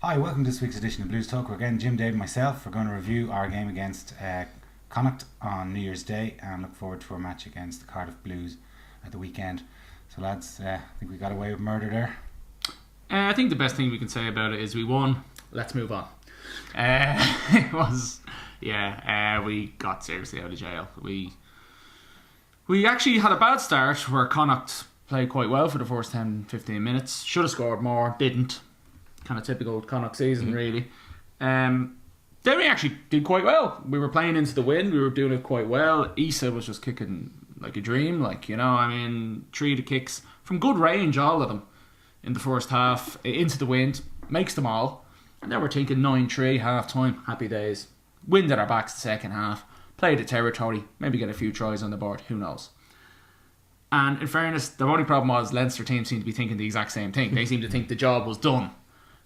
Hi, welcome to this week's edition of Blues Talk. We're again, Jim, Dave and myself. We're going to review our game against Connacht on New Year's Day and look forward to our match against the Cardiff Blues at the weekend. So lads, I think we got away with murder there. I think the best thing we can say about it is we won. Let's move on. It was, we got seriously out of jail. We actually had a bad start where Connacht played quite well for the first 10-15 minutes. Should have scored more, didn't. Kind of typical Connacht season, really. Then we actually did quite well. We were playing into the wind. We were doing it quite well. Issa was just kicking like a dream. 3 of the kicks from good range, all of them, in the first half, into the wind. Makes them all. And then we're thinking 9-3, half-time. Happy days. Wind at our backs the second half. Play the territory. Maybe get a few tries on the board. Who knows? And in fairness, the only problem was Leinster team seemed to be thinking the exact same thing. They seemed to think the job was done.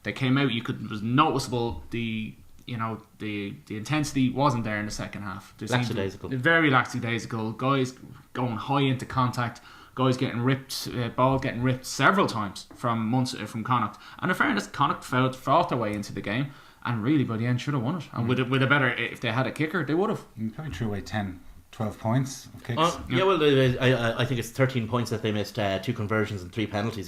They came out. It was noticeable. The intensity wasn't there in the second half. Lackadaisical. Very lackadaisical. Guys going high into contact. Guys getting ripped. Ball getting ripped several times from Connacht. And in fairness, Connacht fought their way into the game, and really by the end should have won it. And with a better, if they had a kicker, they would have. You probably threw away 10-12 points of kicks. I think it's 13 points that they missed, 2 conversions and 3 penalties.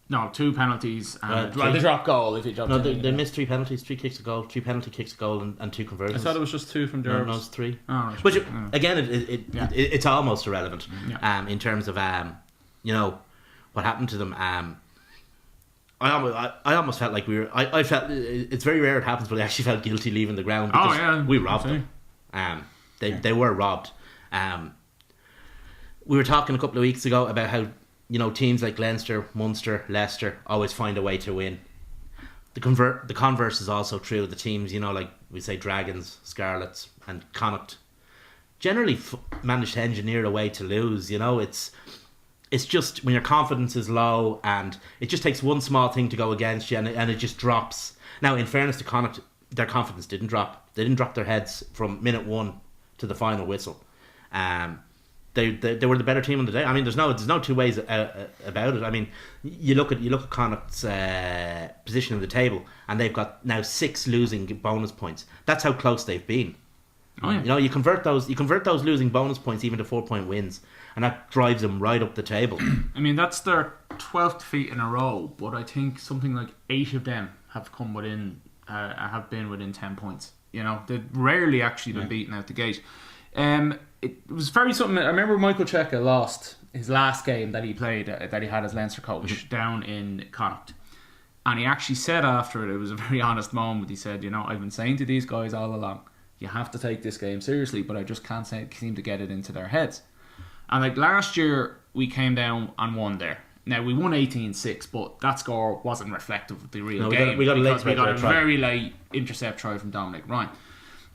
No, 2 penalties and the drop goal. If you drop, they missed 3 penalties, 3 kicks a goal, 3 penalty kicks a goal, and 2 conversions. I thought it was just 2 from Derby. No, it's 3. Oh, right. Which again, it's almost irrelevant. Yeah. In terms of what happened to them. I almost felt like we were. I felt it's very rare it happens, but I actually felt guilty leaving the ground because we robbed them. They were robbed. We were talking a couple of weeks ago about how teams like Leinster, Munster, Leicester always find a way to win. The converse is also true. The teams, like we say, Dragons, Scarlets, and Connacht, generally manage to engineer a way to lose. It's just when your confidence is low, and it just takes one small thing to go against you, and it just drops. Now, in fairness to Connacht, their confidence didn't drop. They didn't drop their heads from minute 1 to the final whistle. They were the better team on the day. I mean, there's no two ways about it. I mean, you look at Connacht's position in the table, and they've got now 6 losing bonus points. That's how close they've been. Oh, yeah. You convert those losing bonus points even to 4-point wins, and that drives them right up the table. I mean, that's their 12th defeat in a row, but I think something like 8 of them have come within, have been within 10 points. They've rarely actually been beaten out the gate. It was very something. I remember Michael Cheika lost his last game that he played, that he had as Leinster coach down in Connacht, and he actually said after it was a very honest moment. He said, I've been saying to these guys all along, you have to take this game seriously, but I just can't seem to get it into their heads. And last year we came down and won there. Now we won 18-6, but that score wasn't reflective of the real game. We got a very late intercept try from Dominic Ryan.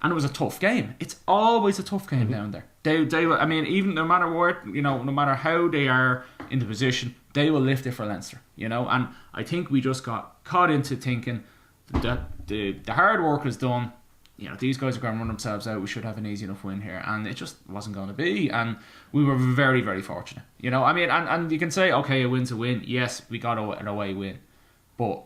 And it was a tough game. It's always a tough game down there. They I mean, even no matter what, no matter how they are in the position, they will lift it for Leinster, And I think we just got caught into thinking that the hard work is done. These guys are going to run themselves out. We should have an easy enough win here, and it just wasn't going to be. And we were very, very fortunate. I mean, and you can say, okay, a win's a win. Yes, we got an away win, but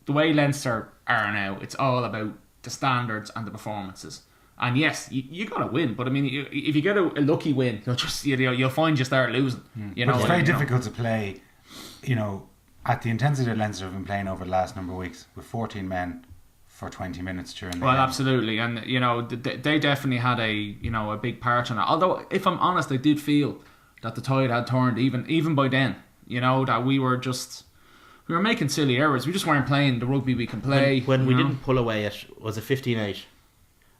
the way Leinster are now, it's all about the standards and the performances. And yes, you got to win, but I mean, if you get a lucky win, you'll find you start losing. It's very difficult to play, at the intensity that Leinster have been playing over the last number of weeks with 14 men for 20 minutes during the game. Absolutely, and they definitely had a big part in it. Although, if I'm honest, I did feel that the tide had turned even by then. That we were making silly errors. We just weren't playing the rugby we can play. When we didn't pull away at, was it 15-8?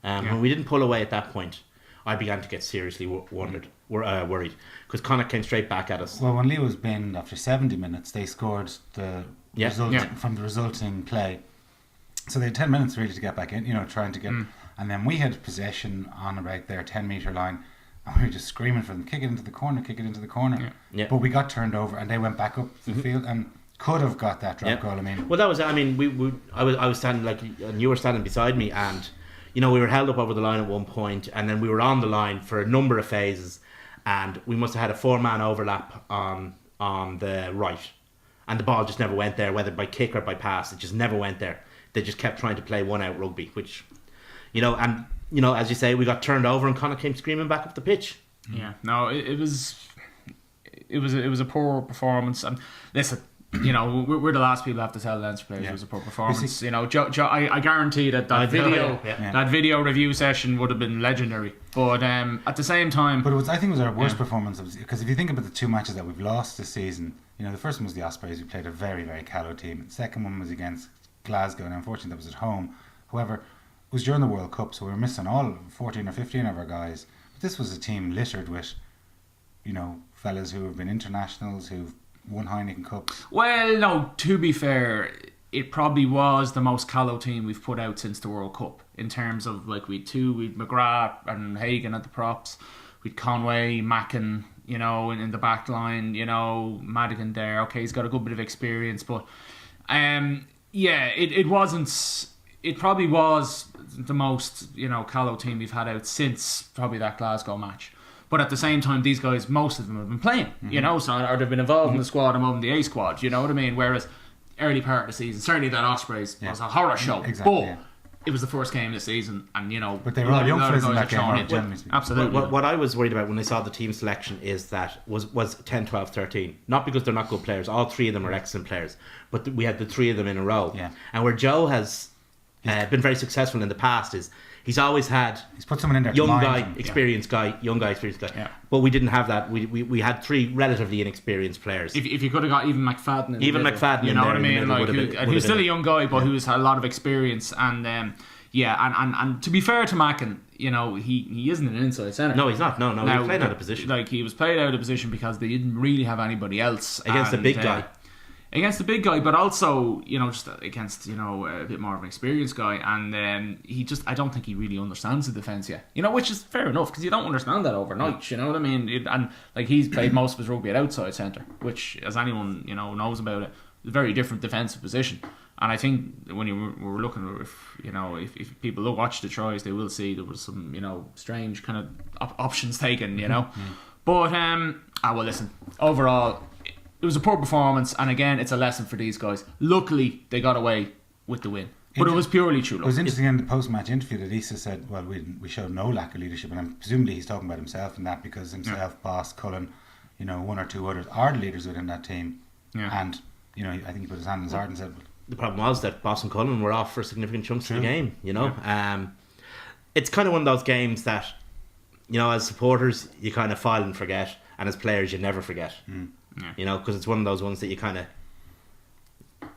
When we didn't pull away at that point, I began to get seriously worried because Connacht came straight back at us. Well, when Lee was binned after 70 minutes, they scored from the resulting play. So they had 10 minutes really to get back in, trying to get... And then we had possession on about their 10-metre line, and we were just screaming for them, kick it into the corner. Yeah. But we got turned over, and they went back up the field and could have got that drop goal. I mean... Well, that was... I mean, I was standing, and you were standing beside me, and... we were held up over the line at one point, and then we were on the line for a number of phases, and we must have had a 4-man overlap on the right. and the ball just never went there, whether by kick or by pass. It just never went there. They just kept trying to play one-out rugby, which, as you say, we got turned over and Connacht came screaming back up the pitch. Yeah, no, it was a poor performance. And listen, we're the last people to have to tell Leinster players it was a poor performance. I guarantee that video review session would have been legendary. But at the same time, I think it was our worst performance, because if you think about the two matches that we've lost this season, the first one was the Ospreys. We played a very, very callow team. The second one was against Glasgow, and unfortunately that was at home. However, it was during the World Cup, so we were missing all 14 or 15 of our guys. But this was a team littered with, fellas who have been internationals, who've won Heineken Cups. Well, no, to be fair, it probably was the most callow team we've put out since the World Cup, in terms of, we'd McGrath and Hagan at the props, we'd Conway, Mackin, in the back line, Madigan there. Okay, he's got a good bit of experience, but it wasn't. It probably was the most callow team we've had out since probably that Glasgow match. But at the same time, these guys, most of them have been playing, or they've been involved in the squad and in the A squad. You know what I mean? Whereas early part of the season, certainly that Ospreys was a horror show. Exactly, but it was the first game of the season, and But they were all young fellas in that game. Absolutely. What I was worried about when I saw the team selection is that was 10, 12, 13. Not because they're not good players. All three of them are excellent players. But we had the three of them in a row. Yeah. And where Joe has been very successful in the past is he's always had he's put someone in there, young guy, experienced guy. Yeah. But we didn't have that. We had three relatively inexperienced players. If you could have got even McFadden, McFadden, you know what I mean? He was still a young guy, but who has had a lot of experience. And and to be fair to Mackin, he isn't an inside centre. No, he's not. No, he was played out of position. He was played out of position because they didn't really have anybody else against the big guy. Against the big guy, but also, just against, a bit more of an experienced guy. And I don't think he really understands the defence yet. Which is fair enough, because you don't understand that overnight, you know what I mean? He's played most of his rugby at outside centre, which, as anyone, knows about it, is a very different defensive position. And I think when we're looking, if people watch the tries, they will see there was some, strange kind of options taken, But, well, listen, overall, it was a poor performance, and again, it's a lesson for these guys. Luckily, they got away with the win, but it was purely true luck. It was interesting in the post-match interview that Issa said, well, we showed no lack of leadership, and presumably he's talking about himself in that, because himself, Boss, Cullen, one or two others are the leaders within that team. Yeah. And, I think he put his hand in his heart and said... The problem was that Boss and Cullen were off for significant chunks of the game, It's kind of one of those games that, as supporters, you kind of file and forget, and as players, you never forget. Yeah. Because it's one of those ones that you kind of,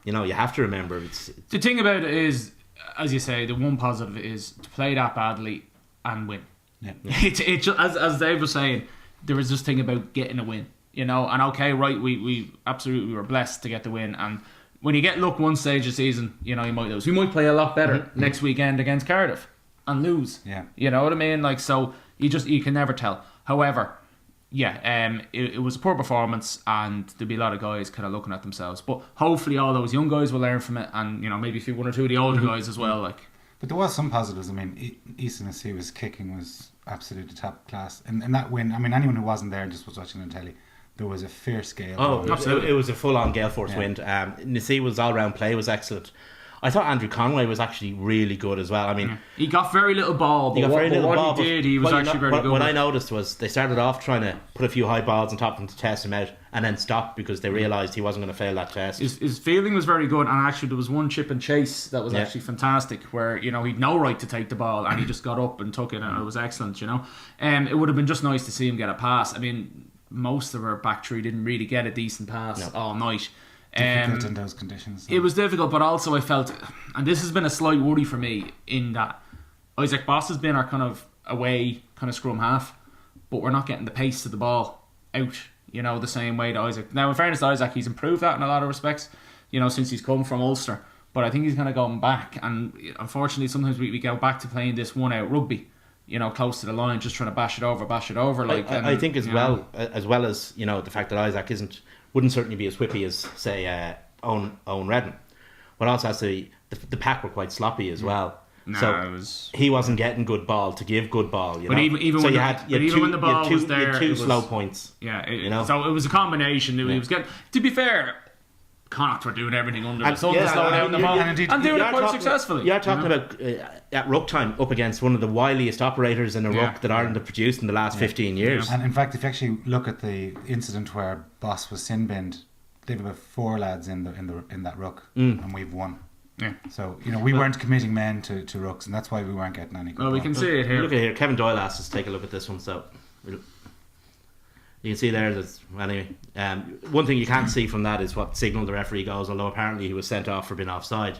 you have to remember. The thing about it is, as you say, the one positive is to play that badly and win. Yeah. It as Dave was saying, there was this thing about getting a win, and okay, right, we absolutely were blessed to get the win, and when you get luck one stage of the season, you might lose. We might play a lot better next weekend against Cardiff and lose. Yeah. You know what I mean? So you can never tell. However, it was a poor performance, and there'll be a lot of guys kind of looking at themselves. But hopefully, all those young guys will learn from it, and maybe one or two of the older guys as well. But there was some positives. I mean, Issa Naseewa's kicking was absolutely top class, and that win. I mean, anyone who wasn't there and just was watching on telly, there was a fierce gale. Oh, absolutely! It was a full-on gale force wind. Naseewa's all-round play was excellent. I thought Andrew Conway was actually really good as well. I mean, he got very little ball. But what he did, he was actually very good. What I noticed was they started off trying to put a few high balls on top of him to test him out, and then stopped because they realised he wasn't going to fail that test. His fielding was very good, and actually there was one chip and chase that was actually fantastic, where he'd no right to take the ball, and he just got up and took it, and it was excellent. It would have been just nice to see him get a pass. I mean, most of our back three didn't really get a decent pass all night. Difficult in those conditions. It was difficult, but also I felt, and this has been a slight worry for me, in that Isaac Boss has been our kind of away kind of scrum half, but we're not getting the pace of the ball out, the same way that Isaac. Now, in fairness to Isaac, he's improved that in a lot of respects, since he's come from Ulster, but I think he's kind of going back, and unfortunately sometimes we go back to playing this one-out rugby, close to the line, just trying to bash it over. I think as well as the fact that Isaac wouldn't certainly be as whippy as, say, Owen Redden. But also has the pack were quite sloppy as well. No, so he wasn't getting good ball to give good ball. But even when the ball was there, you had two slow points. Yeah, so it was a combination. He was getting. To be fair, Connacht were doing everything under the sun to slow down the ball, and doing it quite successfully. You're talking about at ruck time up against one of the wiliest operators in a ruck that Ireland have produced in the last 15 years. And in fact, if you actually look at the incident where Boss was sin binned, they've about 4 lads in that ruck, and we've 1. Yeah. So we weren't committing men to rucks, and that's why we weren't getting any good. Well, we can see it here. Look at here. Kevin Doyle asked us to take a look at this one, so. You can see there that anyway. One thing you can't see from that is what signal the referee goes. Although apparently he was sent off for being offside.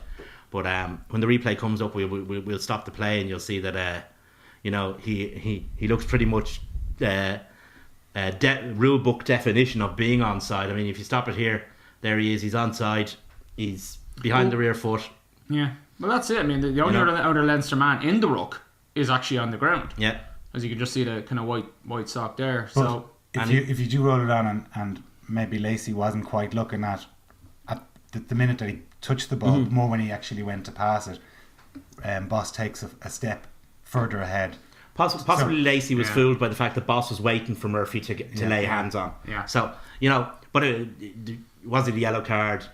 But when the replay comes up, we'll stop the play and you'll see that he looks pretty much rule book definition of being onside. I mean, if you stop it here, there he is. He's onside. He's behind the rear foot. Yeah. Well, that's it. I mean, the only other Leinster man in the ruck is actually on the ground. Yeah. As you can just see the kind of white sock there. But so. If you do roll it on and maybe Lacey wasn't quite looking at the minute that he touched the ball, more when he actually went to pass it, Boss takes a step further ahead. Possibly Lacey was fooled by the fact that Boss was waiting for Murphy to lay hands on. Yeah. So, but was it a yellow card?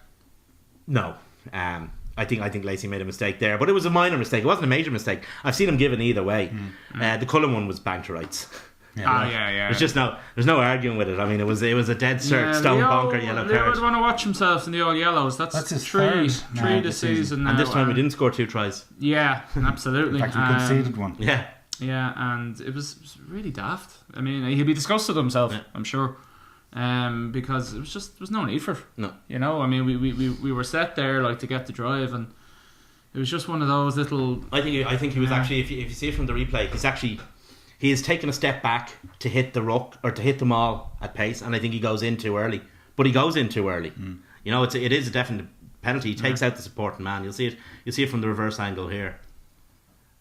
No. I think Lacey made a mistake there, but it was a minor mistake. It wasn't a major mistake. I've seen him given either way. The Cullen one was banked to rights. Yeah. There's no arguing with it. I mean, it was a dead cert stone bonker yellow card. Leo would want to watch himself in the all yellows. That's his three this season now. And this time we didn't score 2 tries. Yeah, absolutely. In fact, we conceded one. Yeah. Yeah, and it was really daft. I mean, he'd be disgusted with himself, I'm sure, because there was no need for it. No. I mean, we were set there to get the drive, and it was just one of those little. I think he was actually, if you see it from the replay, he has taken a step back to hit the ruck or to hit them all at pace, and I think he goes in too early. But he goes in too early. It is a definite penalty. He takes out the supporting man. You'll see it from the reverse angle here.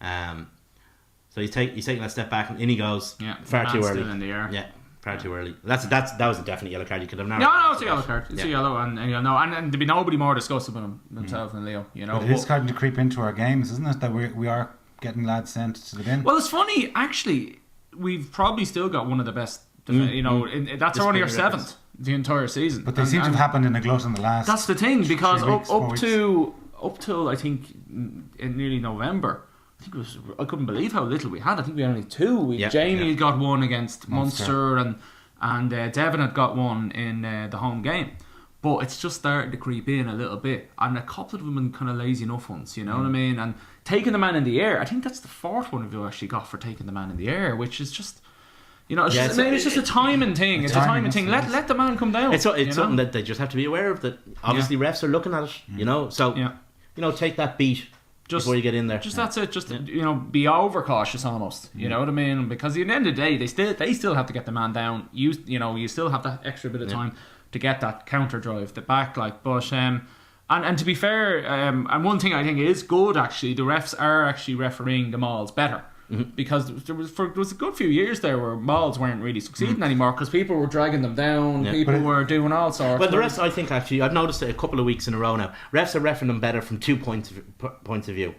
So he's taking a step back and in he goes. Yeah, far too early. Still in the air. Yeah, far too early. That was a definite yellow card. You could have never. No, it's a yellow card. It's a yellow, and there'd be nobody more disgusted with himself than Leo. But it is starting to creep into our games, isn't it? That we are getting lads sent to the bin. Well, it's funny actually. We've probably still got one of the best. That's only our 7th the entire season. But they seem to have happened in a glut in the last. That's the thing, because up weeks. till I think in nearly November, I couldn't believe how little we had. I think we had only 2. Jamie got one against Munster, and Devon had got one in the home game. But it's just started to creep in a little bit, and a couple of them been kind of lazy enough ones, you know what I mean? And taking the man in the air, I think that's the 4th one we've actually got for taking the man in the air, which is just, it's just a timing thing. It's a timing thing. Let the man come down. It's something that they just have to be aware of. That obviously refs are looking at it, So take that beat just before you get in there. That's it. Just be overcautious almost. You know what I mean? Because at the end of the day, they still have to get the man down. You still have that extra bit of time to get that counter drive, the back, but and to be fair, and one thing I think is good actually, the refs are actually refereeing the mauls better, because there was a good few years there where mauls weren't really succeeding anymore because people were dragging them down, people were doing all sorts. But the refs, I think actually, I've noticed it a couple of weeks in a row now. Refs are refereeing them better from 2 points of view.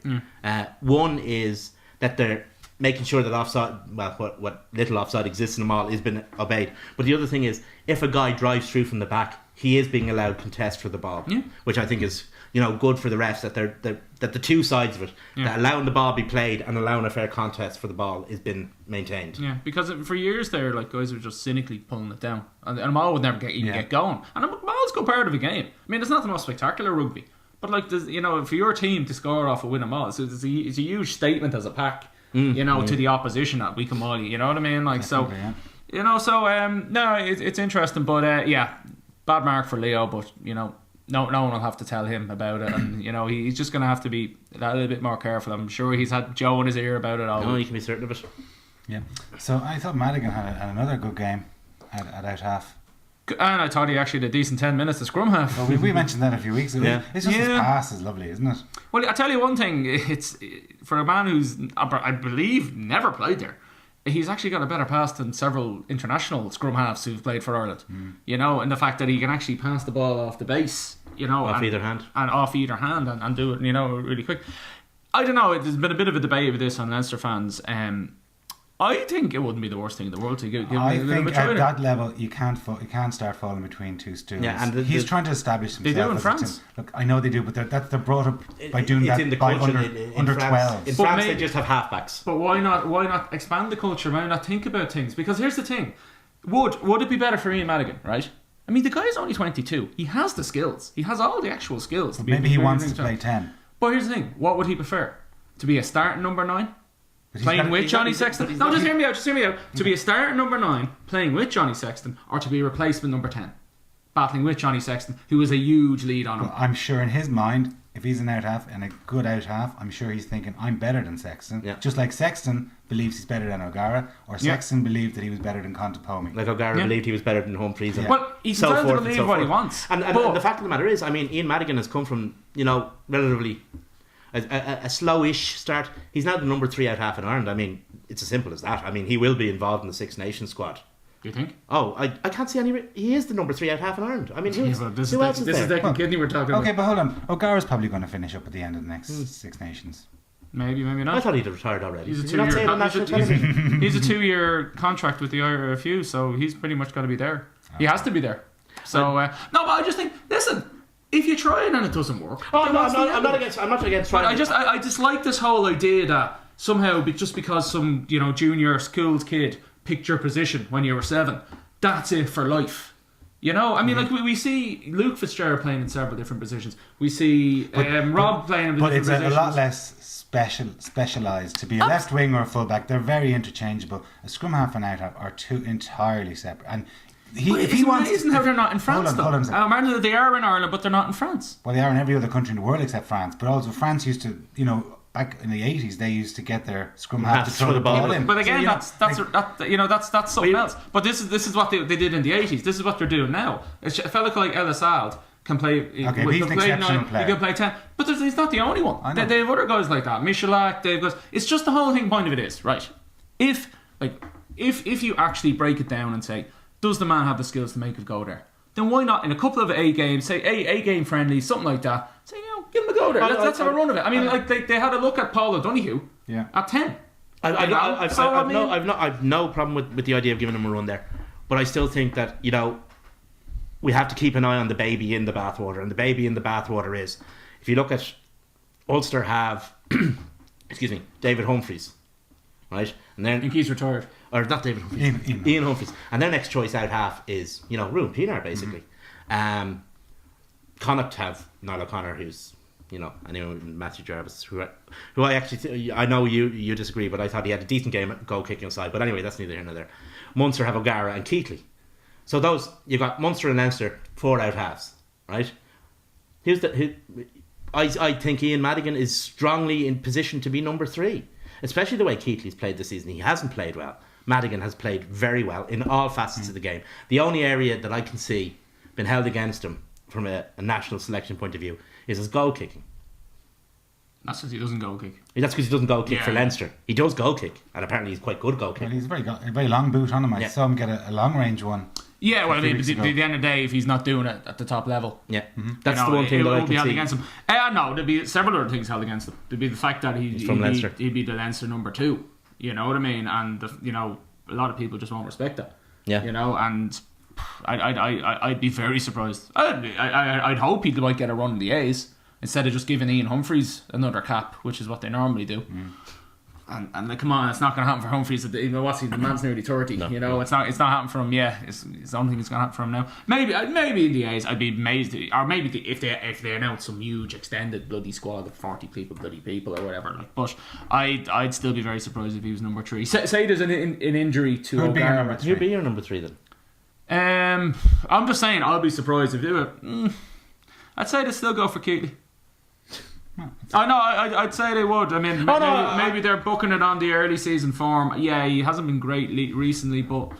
One is that they're making sure that offside, what little offside exists in the maul, is been obeyed. But the other thing is, if a guy drives through from the back, he is being allowed contest for the ball, which I think is good for the refs, that the two sides of it, that allowing the ball be played and allowing a fair contest for the ball is been maintained. Yeah, because for years there, guys were just cynically pulling it down, and a maul would never get going. And a maul's a good part of a game. I mean, it's not the most spectacular rugby, but for your team to score off a win a maul, it's a huge statement as a pack. To the opposition that we can maul you. You know what I mean? It's interesting, but bad mark for Leo. But no one will have to tell him about it, and he's just going to have to be a little bit more careful. I'm sure he's had Joe in his ear about it all. No, you can be certain of it. Yeah. So I thought Madigan had another good game at out half. And I thought he actually had a decent 10 minutes to scrum half. Well, we mentioned that a few weeks ago. It's just his pass is lovely, isn't it? Well, I tell you one thing, it's for a man who's, I believe, never played there, he's actually got a better pass than several international scrum halves who've played for Ireland. And the fact that he can actually pass the ball off the base, off either hand. And off either hand and do it, really quick. I don't know, there's been a bit of a debate with this on Leinster fans. I think it wouldn't be the worst thing in the world to give I him a think try. at that level you can't start falling between two stools. Yeah, and he's trying to establish himself. They do in as France. Look, I know they do, but they're brought up by doing it's that in the by culture under France. 12s. In France, they just have halfbacks. But why not expand the culture? Why not think about things? Because here's the thing: would it be better for Ian Madigan, right? I mean, the guy is only 22. He has the skills. He has all the actual skills. But maybe he wants to play 10. But here's the thing: what would he prefer? To be a starting number 9? Playing with Johnny Sexton? No, just hear me out. To be a starting number 9, playing with Johnny Sexton, or to be a replacement number 10, battling with Johnny Sexton, who is a huge lead on him. Well, I'm sure in his mind, if he's an out half and a good out half, I'm sure he's thinking, I'm better than Sexton. Yeah. Just like Sexton believes he's better than O'Gara, or Sexton believed that he was better than Contepome. Like O'Gara believed he was better than Humphreys. Yeah. Well, he's so entitled to forth believe and so what he forth. wants. And the fact of the matter is, I mean, Ian Madigan has come from, relatively a slowish start. He's now the number 3 out half in Ireland. I mean, it's as simple as that. I mean, he will be involved in the Six Nations squad. Do you think? Oh, I can't see any. He is the number 3 out half in Ireland. I mean, who else is there? This is the kidney we're talking Okay, about. but hold on. O'Gara's probably going to finish up at the end of the next Six Nations. Maybe I not. thought he'd retired already. He's a Did you not say it on national television? He's a 2-year contract with the IRFU, so he's pretty much got to be there. He has to be there. So no, but I just think, listen, if you try it and it doesn't work, Oh no, I'm not against. I'm not against but trying. I dislike this whole idea that somehow, just because some junior schools kid picked your position when you were 7, that's it for life. I mean, like we see Luke Fitzgerald playing in several different positions. We see Rob playing in different positions. But it's a lot less specialised to be a left wing or a full back. They're very interchangeable. A scrum half and out half are two entirely separate. And if he wants, amazing how they're not in France, hold on a second. Apparently they are in Ireland, but they're not in France. Well, they are in every other country in the world except France. But also France used to, back in the 80s, they used to get their scrum half to throw the ball in. But again, that's something else. But this is what they did in the 80s. This is what they're doing now. A fella like Ellis Ald can play. Okay, but he's an exceptional player. He can play 10. But he's not the only one. I know. They have other guys like that. Michalak, Dave goes. It's just the whole point of it is, right? If you actually break it down and say, does the man have the skills to make it go there? Then why not in a couple of A games, say A game friendly, something like that, say, give him a go there. Let's have a run of it. I mean, like they had a look at Paul O'Donoghue at 10. I've no problem with the idea of giving him a run there, but I still think that we have to keep an eye on the baby in the bathwater, and the baby in the bathwater is, if you look at Ulster have David Humphreys, right, and then I think he's retired. Or not David Humphreys, Ian Humphreys, and their next choice out half is Ruan Pienaar basically. Connacht have Niall O'Connor, who's Matthew Jarvis, who I actually I know you disagree, but I thought he had a decent game at goal kicking side. But anyway, that's neither here nor there. Munster have O'Gara and Keatley. So those you've got Munster and Leinster 4 out halves, right? I think Ian Madigan is strongly in position to be number 3, especially the way Keatley's played this season. He hasn't played well. Madigan has played very well in all facets of the game. The only area that I can see been held against him from a national selection point of view is his goal kicking. That's because he doesn't goal kick. That's because he doesn't goal kick for Leinster. He does goal kick, and apparently he's quite good goal kick. Well, he's a very long boot on him. I saw him get a long range one. Yeah, well, at the end of the day, if he's not doing it at the top level, that's the one thing that I can see. Against him. No, there'd be several other things held against him. There'd be the fact that he'd be the Leinster number 2. You know what I mean? And a lot of people just won't respect that. Yeah. And I'd be very surprised. I'd hope he might get a run in the A's instead of just giving Ian Humphreys another cap, which is what they normally do. And like, come on, it's not going to happen for Humphreys. The man's nearly 30. No. It's not happening for him. Yeah, it's the only thing that's going to happen for him now. Maybe in the A's, I'd be amazed, or maybe if they announce some huge extended bloody squad of 40 people or whatever. Like, but I'd still be very surprised if he was number 3. Say there's an injury to O'Gara. Who'd be your number 3 then? I'm just saying, I'll be surprised if they do it. I'd say they still go for Keatley. I'd say they would. I mean, maybe they're booking it on the early season form. Yeah, he hasn't been great recently, but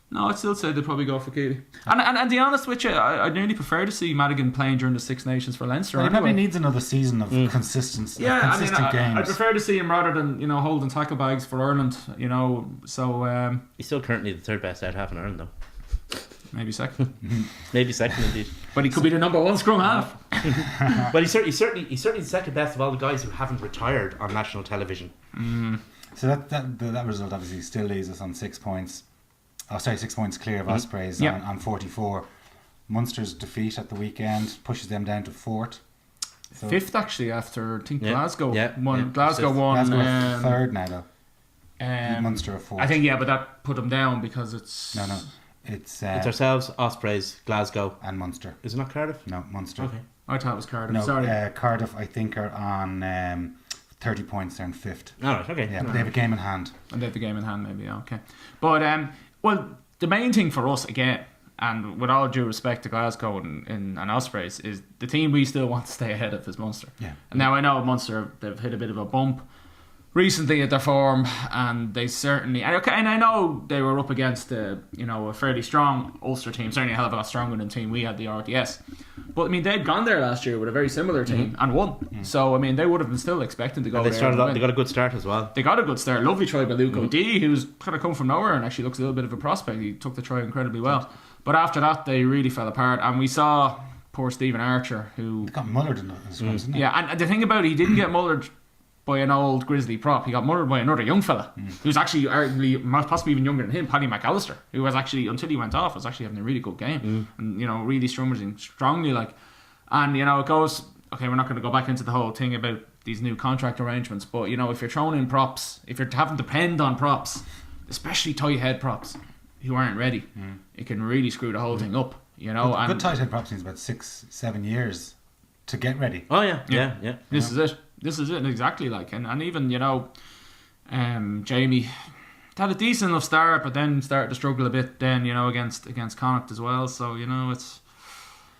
no, I'd still say they'd probably go for Keatley. And to be honest with you, I'd nearly prefer to see Madigan playing during the Six Nations for Leinster. Well, he probably needs another season of consistent games. I'd prefer to see him rather than holding tackle bags for Ireland. So he's still currently the 3rd best out half in Ireland, though. Maybe second. Maybe second indeed. But he could be the number 1 scrum half. But he's certainly the second best of all the guys who haven't retired on national television. So that result obviously still leaves us on 6 points. 6 points clear of Ospreys on 44. Munster's defeat at the weekend pushes them down to 4th. So 5th actually, after I think Glasgow won. Glasgow won. Glasgow are 3rd now though. Munster are 4th. I think but that put them down because it's no. It's ourselves, Ospreys, Glasgow, and Munster. Is it not Cardiff? No, Munster. Okay, I thought it was Cardiff. No, sorry. Cardiff I think are on 30 points. They're in 5th. All right, okay. Yeah, but they have a game in hand. And they have the game in hand, maybe. Okay, but well, the main thing for us again, and with all due respect to Glasgow and Ospreys, is the team we still want to stay ahead of is Munster. Yeah. And now I know Munster, they've hit a bit of a bump recently at their form, and they certainly, and I know they were up against a fairly strong Ulster team, certainly a hell of a lot stronger than the team we had, the RTS. But I mean, they'd gone there last year with a very similar team and won. So I mean, they would have been still expecting to go. And they got a good start as well. They got a good start. Lovely try by Luke O'D, who's kind of come from nowhere and actually looks a little bit of a prospect. He took the try incredibly well. But after that, they really fell apart, and we saw poor Stephen Archer, who got mullered in the scrums, didn't he? Yeah, and the thing about it, he didn't get mullered by an old Grizzly prop. He got mullered by another young fella who's actually arguably possibly even younger than him, Paddy McAllister, who was actually, until he went off, was actually having a really good game and really strumming strongly and it goes, okay, we're not going to go back into the whole thing about these new contract arrangements, but if you're throwing in props, if you're having to depend on props, especially tight head props who aren't ready, it can really screw the whole thing up. Good tight head props needs about 6-7 years to get ready. Oh yeah. This is it exactly, and even Jamie had a decent enough start, but then started to struggle a bit then against Connacht as well. So it's.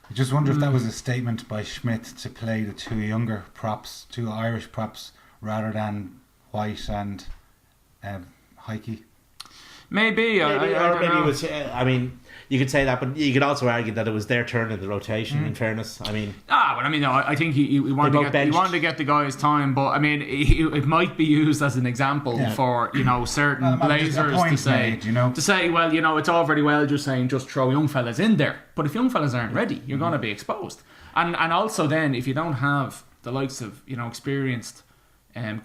I just wonder if that was a statement by Schmidt to play the two younger props, two Irish props, rather than White and Heike. Maybe I don't know. It was. I mean, you could say that, but you could also argue that it was their turn in the rotation. In fairness, I mean. I think he wanted to get the guys time, but I mean, it might be used as an example for certain Blazers to say, it's all very well just saying just throw young fellas in there, but if young fellas aren't ready, you're going to be exposed, and also then if you don't have the likes of experienced.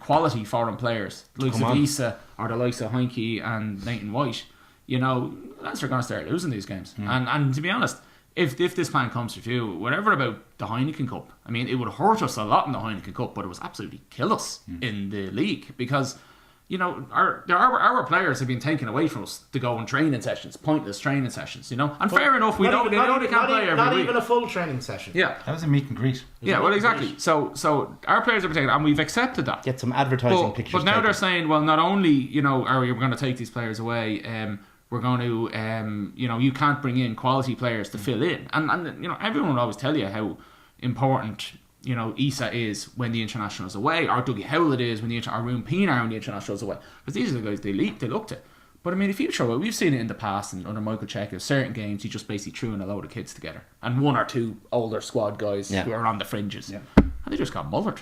Quality foreign players, the likes of Issa or the likes of Heinke and Nathan White, Leinster are going to start losing these games. And to be honest, if this plan comes to view, whatever about the Heineken Cup, I mean, it would hurt us a lot in the Heineken Cup, but it was absolutely kill us in the league because. Our players have been taken away from us to go on training sessions, pointless training sessions, and fair enough, we know they can't play every week. Not even a full training session. Yeah. That was a meet and greet. Yeah, well, exactly. So our players are protected, and we've accepted that. Get some advertising pictures. But now they're saying, well, not only, are we going to take these players away, we're going to, you can't bring in quality players to fill in. And everyone will always tell you how important Issa is when the international's away, or Dougie Howlett is when or Roon Pienaar when the international's away, because these are the guys they looked at. But I mean, if you throw it, we've seen it in the past, and under Michael Cheika, certain games he just basically threw in a load of kids together, and one or two older squad guys who are on the fringes, and they just got mullered.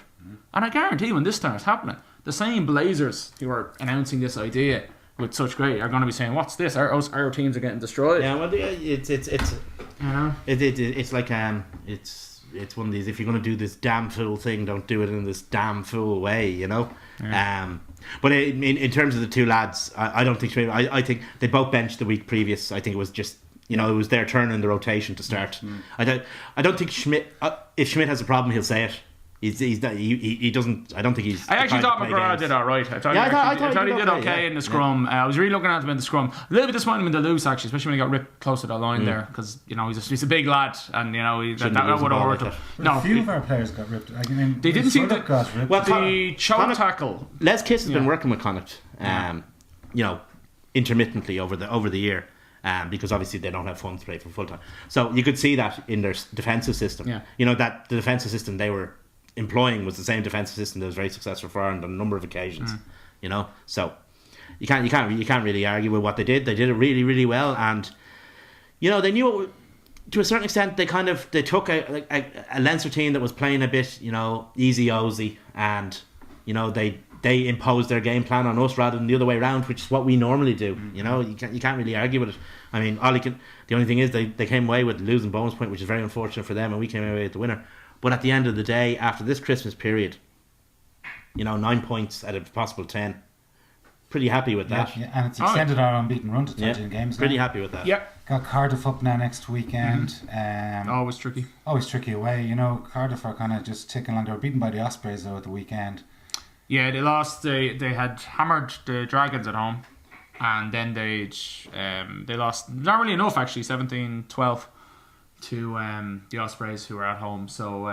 And I guarantee when this starts happening, the same Blazers who are announcing this idea with such great are going to be saying, "What's this? Our teams are getting destroyed." Yeah, well, it's one of these, if you're going to do this damn fool thing, don't do it in this damn fool way, but in terms of the two lads, I don't think I think they both benched the week previous. I think it was just it was their turn in the rotation to start. I don't think Schmidt, if Schmidt has a problem, he'll say it. He doesn't. I don't think he's. I actually thought McGrath did all right. I thought he did okay in the scrum. I was really looking at him in the scrum. A little bit disappointed in the loose actually, especially when he got ripped close to that line there, because he's a big lad, and that would have hurt him. No, a few of our players got ripped. I mean, they didn't seem to. Well, the choke tackle. Les Kiss has been working with Connacht, intermittently over the year. Because obviously they don't have funds to play for full time, so you could see that in their defensive system. That the defensive system they were employing was the same defensive system that was very successful for Ireland on a number of occasions. So you can't really argue with what they did. They did it really, really well, and they knew to a certain extent. They took a Leinster team that was playing a bit easy Aussie, and they imposed their game plan on us rather than the other way around, which is what we normally do. You can't really argue with it. I mean, the only thing is they came away with losing bonus point, which is very unfortunate for them, and we came away with the winner. But at the end of the day, after this Christmas period, 9 points out of possible 10, pretty happy with that. Yeah, and it's extended our unbeaten run to 13 games. Pretty now. happy with that. Yeah. Got Cardiff up now next weekend. Always tricky. Always tricky away. You know, Cardiff are kind of just ticking along. They were beaten by the Ospreys though at the weekend. Yeah, they lost. They had hammered the Dragons at home, and then they lost narrowly enough actually 17-12 to the Ospreys, who were at home. So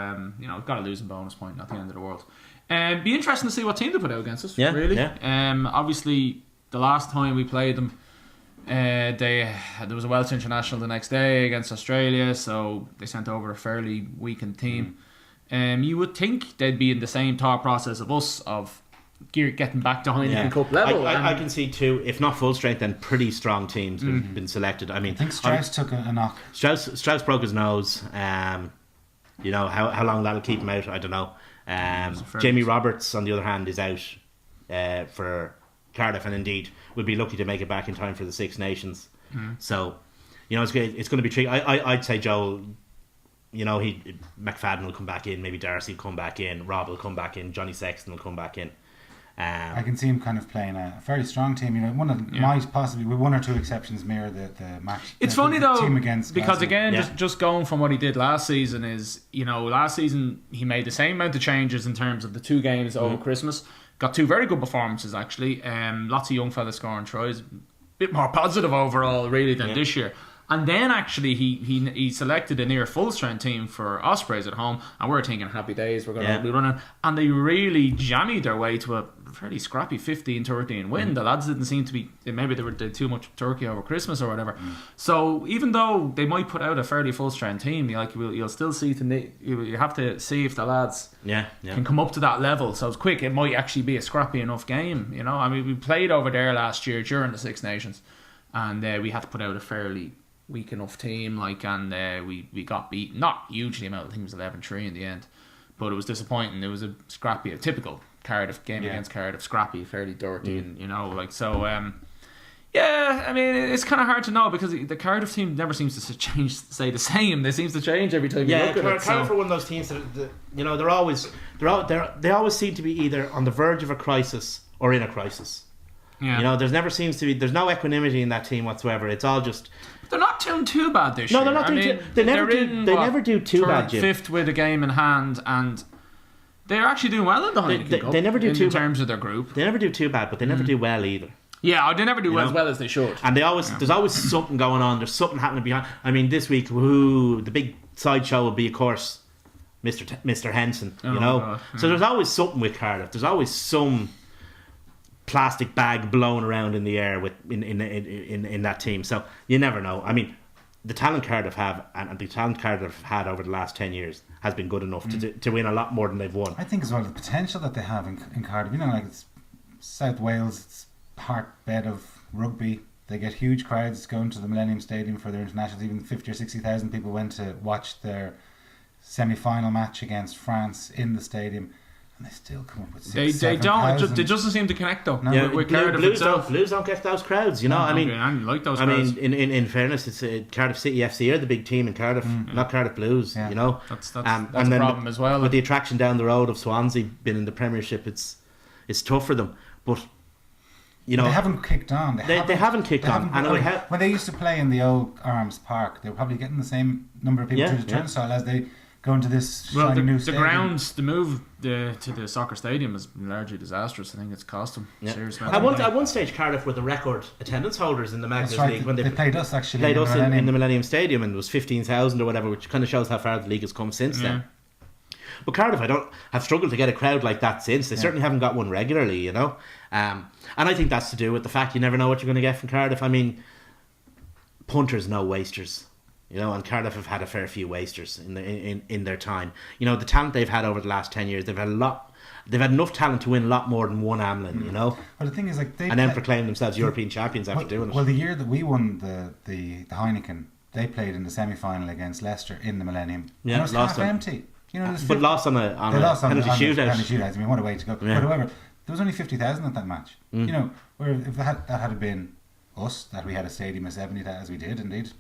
got a losing bonus point, not the end of the world. Be interesting to see what team they put out against us. Yeah, really. yeah. Obviously, the last time we played them, there was a Welsh international the next day against Australia, so they sent over a fairly weakened team. You would think they'd be in the same thought process of us of getting back to Heineken Cup level. I can see two, if not full strength, then pretty strong teams been selected. I mean, I think Strauss took a knock. Strauss broke his nose. How long that'll keep him out, I don't know. Jamie Roberts, on the other hand, is out for Cardiff, and indeed would be lucky to make it back in time for the Six Nations. So, it's going to be tricky. I'd say Joel. McFadden will come back in. Maybe Darcy will come back in. Rob will come back in. Johnny Sexton will come back in. I can see him kind of playing a fairly strong team. Might possibly, with one or two exceptions, mirror the match. It's funny though, team against because Glasgow. again, just going from what he did last season is, last season he made the same amount of changes in terms of the two games over Christmas. Got two very good performances actually. Lots of young fellas scoring tries. A bit more positive overall really than this year. And then actually he selected a near full strength team for Ospreys at home, and we're thinking happy days, we're going to be running, and they really jammied their way to a fairly scrappy 15-13 win. The lads didn't seem to be, maybe they did too much turkey over Christmas or whatever. So even though they might put out a fairly full strength team, you'll still see you have to see if the lads can come up to that level. So it's quick, it might actually be a scrappy enough game. We played over there last year during the Six Nations, and we had to put out a fairly weak enough team, and we got beaten, not hugely amount. I think it was 11-3 in the end, but it was disappointing. It was a scrappy, a typical Cardiff game against Cardiff, scrappy, fairly dirty, and it's kind of hard to know because the Cardiff team never seems to stay the same. They seem to change every time you look at it. Cardiff are one of those teams that they always seem to be either on the verge of a crisis or in a crisis. Yeah. There's no equanimity in that team whatsoever. It's all just. They're not doing too bad this year. No, they're not doing too. They never do too bad, Jim. Fifth with a game in hand, and they're actually doing well in the Heineken Cup. They never do too in terms of their group. They never do too bad, but they never do well either. Yeah, they never do as well as they should. And there's always something going on. There's something happening behind. I mean, this week, the big sideshow will be, of course, Mr. Henson. So there's always something with Cardiff. There's always some plastic bag blown around in the air in that team. So you never know. I mean, the talent Cardiff have and the talent Cardiff have had over the last 10 years has been good enough to win a lot more than they've won. I think as well the potential that they have in Cardiff. It's South Wales, it's heartbed of rugby. They get huge crowds going to the Millennium Stadium for their internationals. Even 50 or 60,000 people went to watch their semi-final match against France in the stadium. And they still come up with 6,000, They don't. 7,000. It doesn't seem to connect though. No. With Cardiff itself. Blues don't get those crowds. I like those crowds. in fairness, it's Cardiff City FC are the big team in Cardiff, not Cardiff Blues. Yeah. That's a problem as well. With the attraction down the road of Swansea being in the Premiership, it's tough for them. But they haven't kicked on. They haven't kicked on. When they used to play in the old Arms Park, they were probably getting the same number of people through the turnstile as they go into this shiny new stadium. The grounds, the move to the soccer stadium has been largely disastrous. I think it's cost them serious amount. At one stage, Cardiff were the record attendance holders in the Magners League when they played us actually. Played us in the Millennium Stadium, and it was 15,000 or whatever, which kind of shows how far the league has come since then. But Cardiff, have struggled to get a crowd like that since. They certainly haven't got one regularly, And I think that's to do with the fact you never know what you're going to get from Cardiff. I mean, punters, no wasters. And Cardiff have had a fair few wasters in their time. The talent they've had over the last 10 years, they've had enough talent to win a lot more than one Amlin, Well, the thing is, then proclaim themselves European champions after doing it. Well, the year that we won the Heineken, they played in the semi-final against Leicester in the Millennium. Yeah, and it was half empty. But lost on a penalty shootout. Penalty shootout. I mean, what a way to go. Yeah. But however, there was only 50,000 at that match. Where if that had been us, that we had a stadium of 70,000, as we did indeed,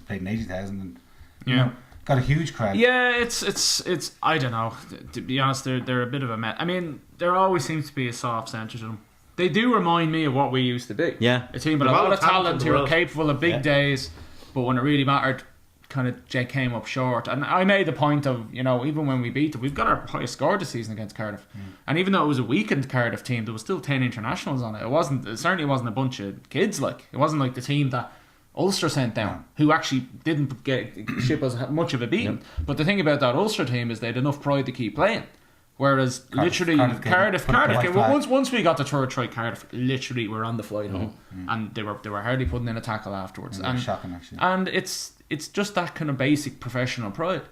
played in 80,000, and got a huge crowd. Yeah, it's I don't know. To be honest, they're a bit of a mess. I mean, there always seems to be a soft centre to them. They do remind me of what we used to be. Yeah. A team with a lot of talent who were capable of big days, but when it really mattered, kind of came up short. And I made the point of, you know, even when we beat them, we've got our highest score this season against Cardiff. And even though it was a weakened Cardiff team, there was still 10 internationals on it. It certainly wasn't a bunch of kids. Like, it wasn't like the team that Ulster sent down, who actually didn't ship us much of a beating. But the thing about that Ulster team is they had enough pride to keep playing. Whereas Cardiff once we got the third try, Cardiff literally were on the flight home, and they were hardly putting in a tackle afterwards. And shocking, actually. And it's just that kind of basic professional pride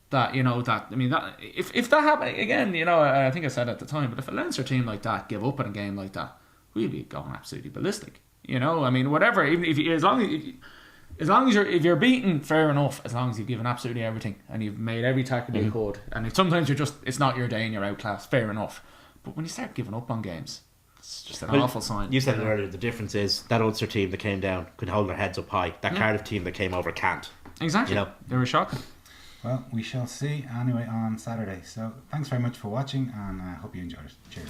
that, you know, that, I mean, that if that happened again, you know, I think I said at the time, but if a Leinster team like that give up in a game like that, we'd be going absolutely ballistic. You know, I mean, whatever. Even as long as if you're beaten, fair enough. As long as you've given absolutely everything and you've made every tackle you could, and sometimes it's not your day and you're outclassed. Fair enough. But when you start giving up on games, it's just an awful sign. You said it earlier. The difference is that Ulster team that came down could hold their heads up high. That Cardiff team that came over can't. Exactly. You know, they were shocking. Well, we shall see anyway on Saturday. So thanks very much for watching, and I hope you enjoyed it. Cheers.